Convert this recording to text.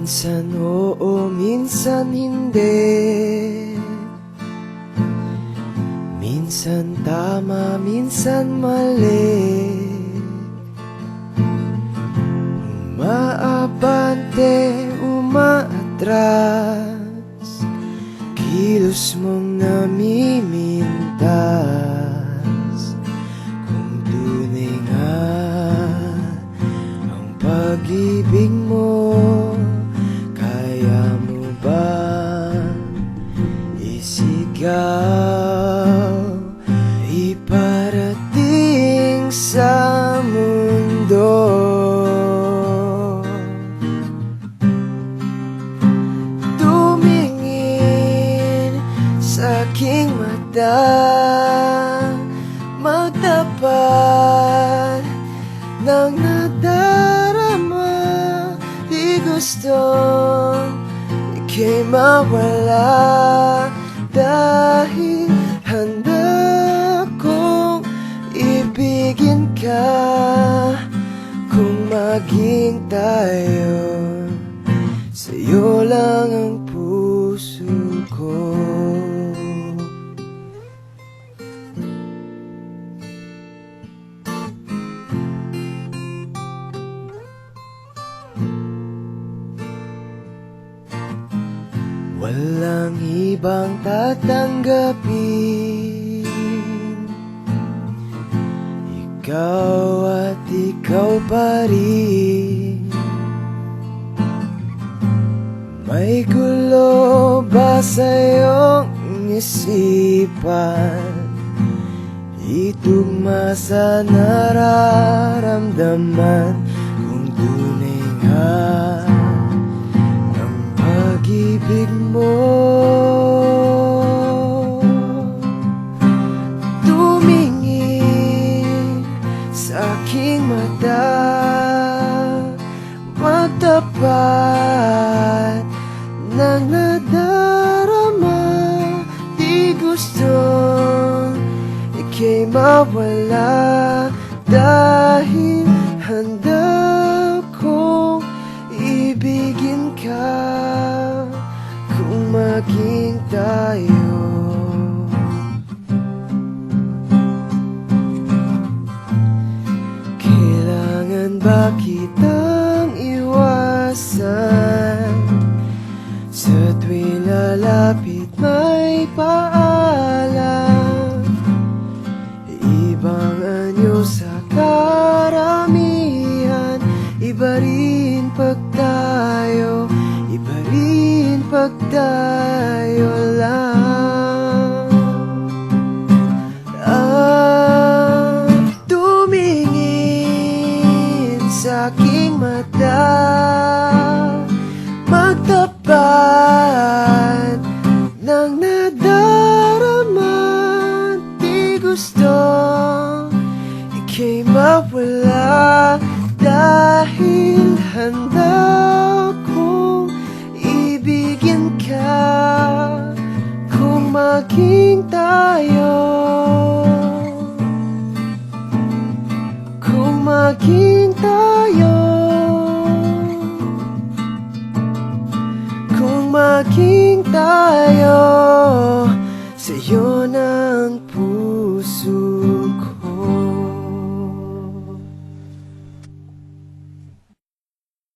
Minsan oo, minsan hindi. Minsan tama, minsan mali. Umaabante, umaatras, kilos mong namimintas. Kung tunay nga ang pag-ibig mo, kaya mo ba isigaw, iparating sa mundo? Tumingin sa aking mata, magtapat ng nadarama. Di gustong ika'y mawala, dahil handa kong ibigin ka. Kung maging tayo, sa'yo lang ang puso ko. Walang ibang tatanggapin, ikaw at ikaw pa rin. May gulo ba sa iyong isipan? Itugma sa nararamdaman. Kung tunay nga ang pag-ibig mo, tumingin sa aking mata, magtapat ng nadarama. Di gustong ika'y mawala, dahil handa kong ibigin ka. Kung maging tayo, kailangan ba kitang iwasan? Sa tuwing lalapit may paalam, ibang anyo sa karamihan. Iba rin pag tayo, iba rin pag tayo lang. Tumingin sa aking mata, magtapat ng nadarama. Di gustong ika'y mawala, dahil handa kong ibigin ka. Kung maging tayo, kung maging tayo, kung maging tayo.